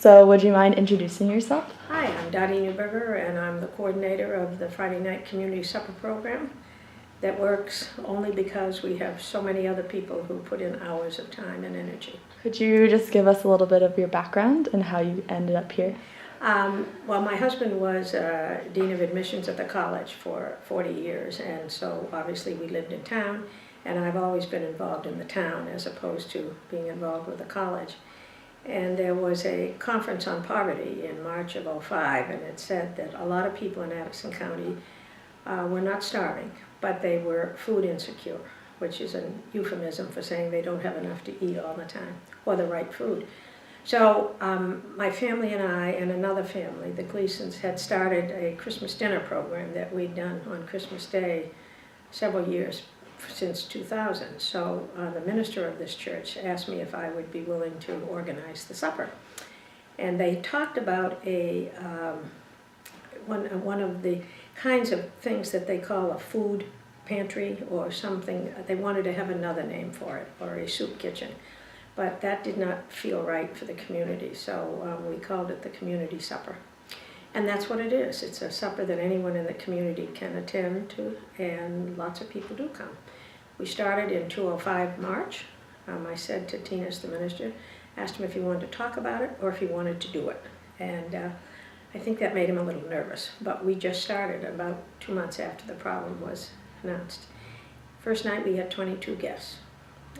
So would you mind introducing yourself? Hi, I'm Dottie Neuberger, and I'm the coordinator of the Friday Night Community Supper Program that works only because we have so many other people who put in hours of time and energy. Could you just give us a little bit of your background and how you ended up here? Well, my husband was Dean of Admissions at the college for 40 years, and so obviously we lived in town, and I've always been involved in the town as opposed to being involved with the college. And there was a conference on poverty in March of '05, and it said that a lot of people in Addison County were not starving, but they were food insecure, which is a euphemism for saying they don't have enough to eat all the time, or the right food. So my family and I and another family, the Gleasons, had started a Christmas dinner program that we'd done on Christmas Day several years since 2000. So the minister of this church asked me if I would be willing to organize the supper. And they talked about one of the kinds of things that they call a food pantry or something. They wanted to have another name for it, or a soup kitchen. But that did not feel right for the community, so we called it the community supper. And that's what it is. It's a supper that anyone in the community can attend to, and lots of people do come. We started in 2005 March. I said to Tinas, the minister, asked him if he wanted to talk about it or if he wanted to do it. And I think that made him a little nervous, but we just started about 2 months after the problem was announced. First night we had 22 guests.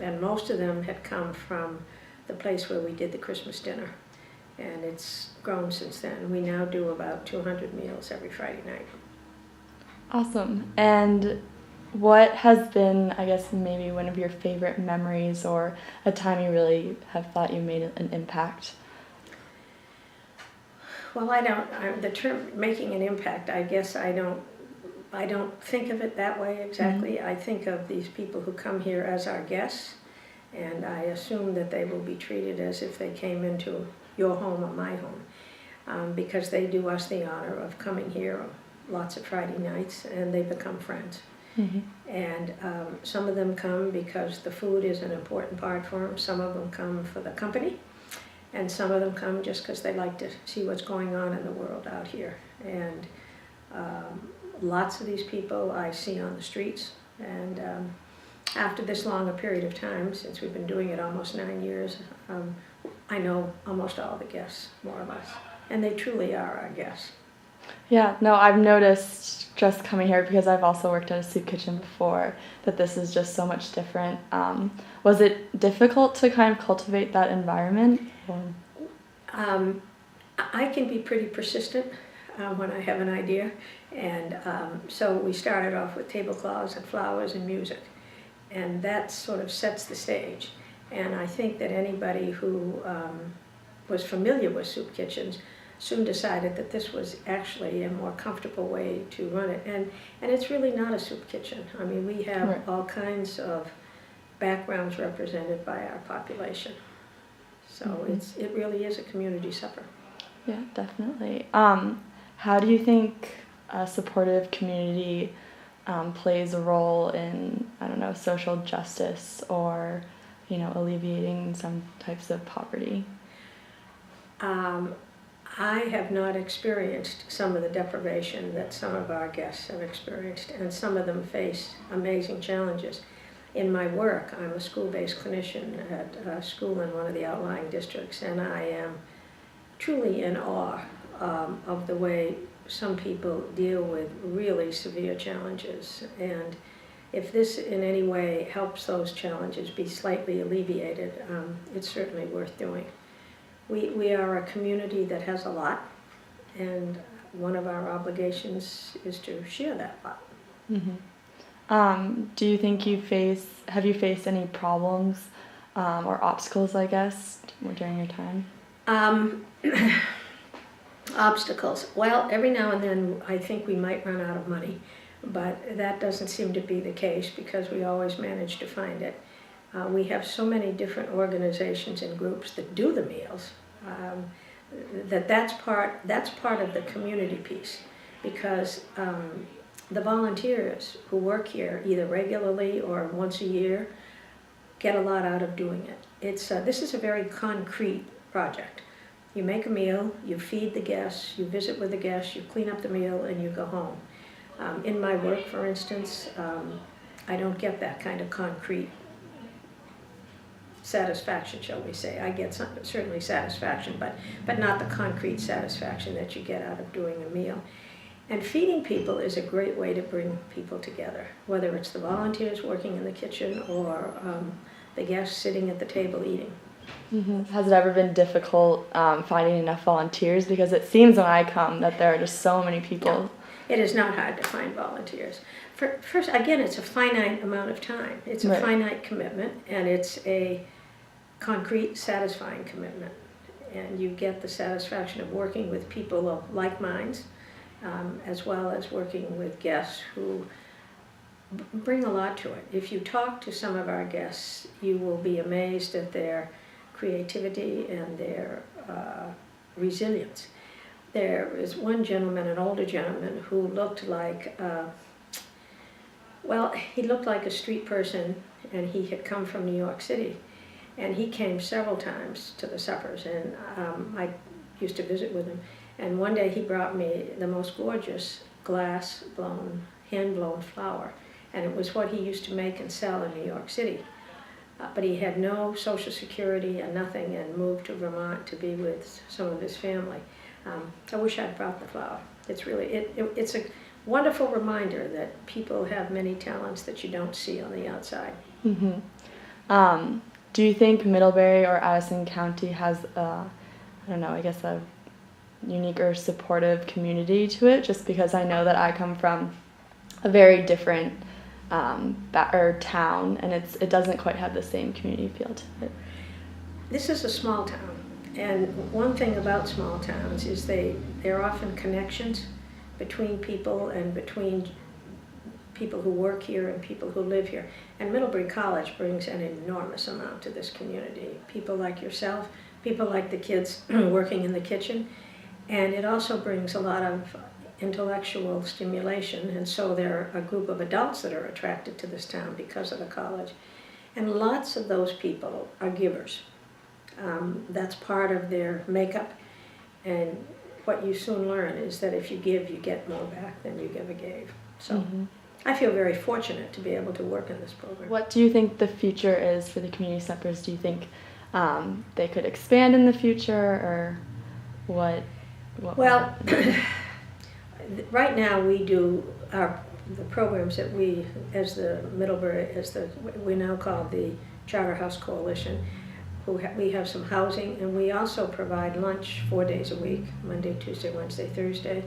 And most of them had come from the place where we did the Christmas dinner. And it's grown since then. We now do about 200 meals every Friday night. Awesome. And what has been, I guess, maybe one of your favorite memories or a time you really have thought you made an impact? Well, the term making an impact, I guess I don't think of it that way exactly. Mm-hmm. I think of these people who come here as our guests, and I assume that they will be treated as if they came into your home or my home, because they do us the honor of coming here lots of Friday nights, and they become friends. Mm-hmm. And some of them come because the food is an important part for them. Some of them come for the company, and some of them come just because they like to see what's going on in the world out here. And lots of these people I see on the streets, and after this long a period of time, since we've been doing it almost 9 years, I know almost all the guests, more or less, and they truly are our guests. Yeah, no, I've noticed just coming here, because I've also worked at a soup kitchen before, that this is just so much different. Was it difficult to kind of cultivate that environment? I can be pretty persistent when I have an idea, and so we started off with tablecloths and flowers and music, and that sort of sets the stage. And I think that anybody who was familiar with soup kitchens soon decided that this was actually a more comfortable way to run it. And it's really not a soup kitchen. I mean, we have right. all kinds of backgrounds represented by our population. So mm-hmm. It really is a community supper. Yeah, definitely. How do you think a supportive community plays a role in, I don't know, social justice or, alleviating some types of poverty? I have not experienced some of the deprivation that some of our guests have experienced, and some of them face amazing challenges. In my work, I'm a school-based clinician at a school in one of the outlying districts, and I am truly in awe of the way some people deal with really severe challenges. And if this in any way helps those challenges be slightly alleviated, it's certainly worth doing. We are a community that has a lot, and one of our obligations is to share that lot. Mm-hmm. Do you think have you faced any problems or obstacles, I guess, during your time? Obstacles. Well, every now and then I think we might run out of money, but that doesn't seem to be the case because we always manage to find it. We have so many different organizations and groups that do the meals that's part of the community piece, because the volunteers who work here either regularly or once a year get a lot out of doing it. This is a very concrete project. You make a meal, you feed the guests, you visit with the guests, you clean up the meal, and you go home. In my work, for instance, I don't get that kind of concrete satisfaction, shall we say. I get certainly satisfaction, but not the concrete satisfaction that you get out of doing a meal. And feeding people is a great way to bring people together, whether it's the volunteers working in the kitchen or the guests sitting at the table eating. Mm-hmm. Has it ever been difficult finding enough volunteers? Because it seems when I come that there are just so many people. No, it is not hard to find volunteers. First, again, it's a finite amount of time. It's a Right. finite commitment, and it's a concrete, satisfying commitment. And you get the satisfaction of working with people of like minds, as well as working with guests who bring a lot to it. If you talk to some of our guests, you will be amazed at their creativity and their resilience. There is one gentleman, an older gentleman, who looked like, he looked like a street person, and he had come from New York City. And he came several times to the suppers, and I used to visit with him. And one day he brought me the most gorgeous glass-blown, hand-blown flower. And it was what he used to make and sell in New York City. But he had no Social Security and nothing, and moved to Vermont to be with some of his family. I wish I'd brought the flower. It's really, it's a wonderful reminder that people have many talents that you don't see on the outside. Mm-hmm. Do you think Middlebury or Addison County has, a unique or supportive community to it? Just because I know that I come from a very different town, and it doesn't quite have the same community feel to it. This is a small town, and one thing about small towns is there are often connections between people and between people who work here and people who live here. And Middlebury College brings an enormous amount to this community. People like yourself, people like the kids working in the kitchen, and it also brings a lot of intellectual stimulation, and so there are a group of adults that are attracted to this town because of the college. And lots of those people are givers. That's part of their makeup, and what you soon learn is that if you give, you get more back than you ever gave. So mm-hmm. I feel very fortunate to be able to work in this program. What do you think the future is for the community suppers? Do you think they could expand in the future, or what well, right now we do the programs that we, as the Middlebury, we now call the Charter House Coalition. We have some housing, and we also provide lunch 4 days a week, Monday, Tuesday, Wednesday, Thursday,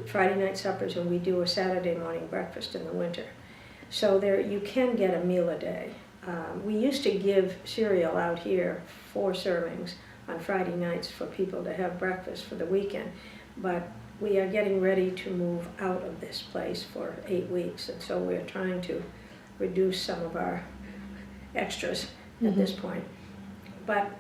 Friday night suppers, and we do a Saturday morning breakfast in the winter. So you can get a meal a day. We used to give cereal out here, 4 servings on Friday nights for people to have breakfast for the weekend, but we are getting ready to move out of this place for 8 weeks, and so we're trying to reduce some of our extras at this point. But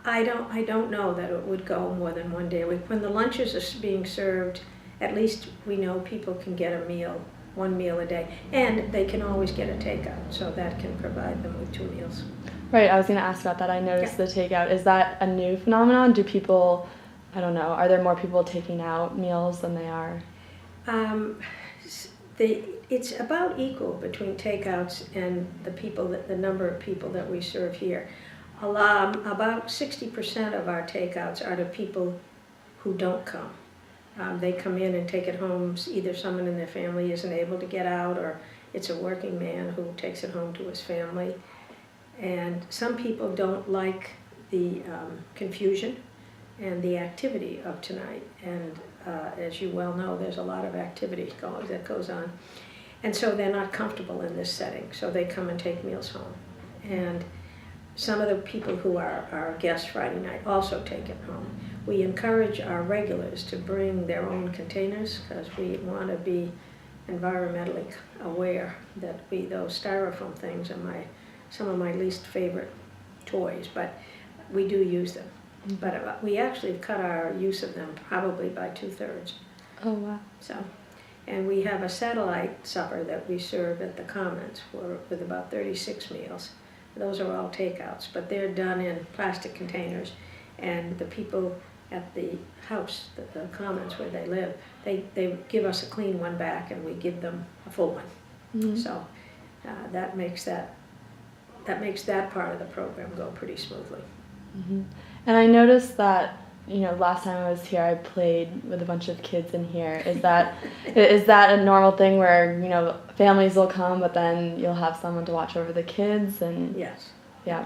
I don't know that it would go more than 1 day a week. When the lunches are being served, at least we know people can get a meal, 1 meal a day, and they can always get a takeout, so that can provide them with 2 meals. Right, I was going to ask about that. I noticed the takeout. Is that a new phenomenon? Do people, I don't know, are there more people taking out meals than they are? It's about equal between takeouts and the number of people that we serve here. About 60% of our takeouts are to people who don't come. They come in and take it home. Either someone in their family isn't able to get out, or it's a working man who takes it home to his family. And some people don't like the confusion and the activity of tonight. And as you well know, there's a lot of activity that goes on. And so they're not comfortable in this setting, so they come and take meals home. And some of the people who are our guests Friday night also take it home. We encourage our regulars to bring their own containers, because we want to be environmentally aware that those styrofoam things are some of my least favorite toys, but we do use them. But we actually have cut our use of them probably by 2/3. Oh, wow. And we have a satellite supper that we serve at the Commons with about 36 meals. Those are all takeouts, but they're done in plastic containers, And the people at the house, the commons where they live, they give us a clean one back and we give them a full one. Mm-hmm. So that makes that part of the program go pretty smoothly. Mm-hmm. And I noticed that, last time I was here, I played with a bunch of kids in here. Is that a normal thing where, families will come, but then you'll have someone to watch over the kids? And Yes. Yeah.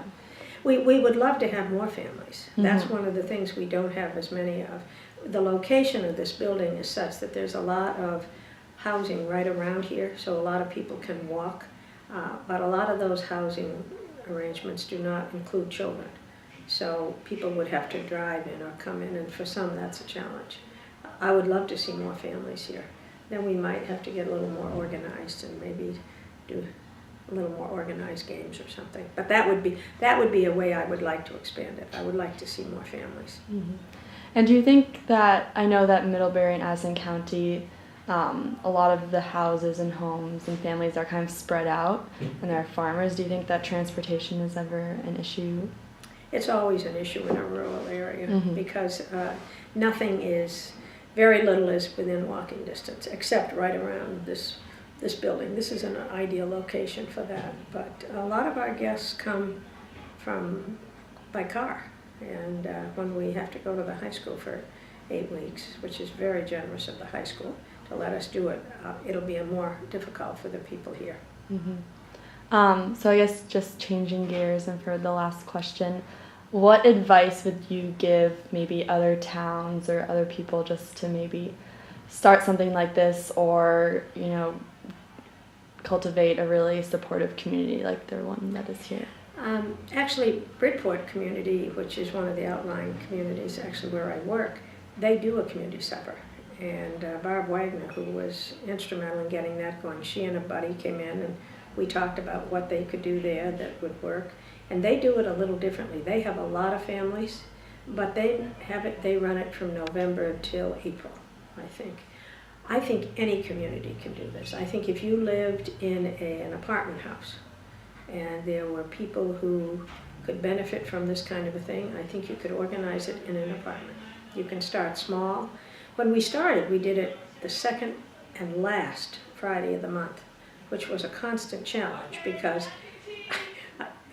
We would love to have more families. Mm-hmm. That's one of the things we don't have as many of. The location of this building is such that there's a lot of housing right around here, so a lot of people can walk. But a lot of those housing arrangements do not include children. So people would have to drive in or come in, and for some that's a challenge. I would love to see more families here. Then we might have to get a little more organized and maybe do a little more organized games or something. But that would be a way I would like to expand it. I would like to see more families. Mm-hmm. And do you think that, I know that Middlebury and Addison County, a lot of the houses and homes and families are kind of spread out, and there are farmers. Do you think that transportation is ever an issue? It's always an issue in a rural area. Mm-hmm. Because very little is within walking distance, except right around this building. This is an ideal location for that. But a lot of our guests come by car, and when we have to go to the high school for 8 weeks, which is very generous of the high school to let us do it, it'll be more difficult for the people here. Mm-hmm. So I guess just changing gears, and for the last question, what advice would you give maybe other towns or other people just to maybe start something like this, or cultivate a really supportive community like the one that is here? Actually, Bridport community, which is one of the outlying communities actually where I work, they do a community supper. And Barb Wagner, who was instrumental in getting that going, she and a buddy came in and we talked about what they could do there that would work. And they do it a little differently. They have a lot of families, but they run it from November till April, I think. I think any community can do this. I think if you lived in an apartment house and there were people who could benefit from this kind of a thing, I think you could organize it in an apartment. You can start small. When we started, we did it the second and last Friday of the month, which was a constant challenge because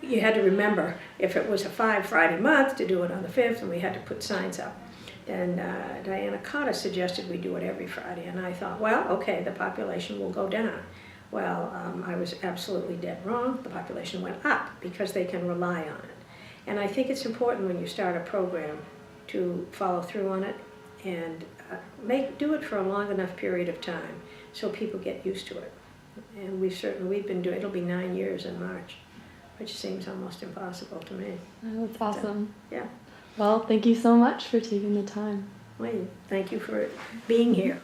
you had to remember if it was a 5 Friday month to do it on the 5th, and we had to put signs up. And Diana Cotta suggested we do it every Friday, and I thought, well, okay, the population will go down. Well, I was absolutely dead wrong. The population went up because they can rely on it. And I think it's important when you start a program to follow through on it and do it for a long enough period of time so people get used to it. And we've been doing it. It'll be 9 years in March, which seems almost impossible to me. Oh, that's awesome. So, yeah. Well, thank you so much for taking the time. Well, thank you for being here.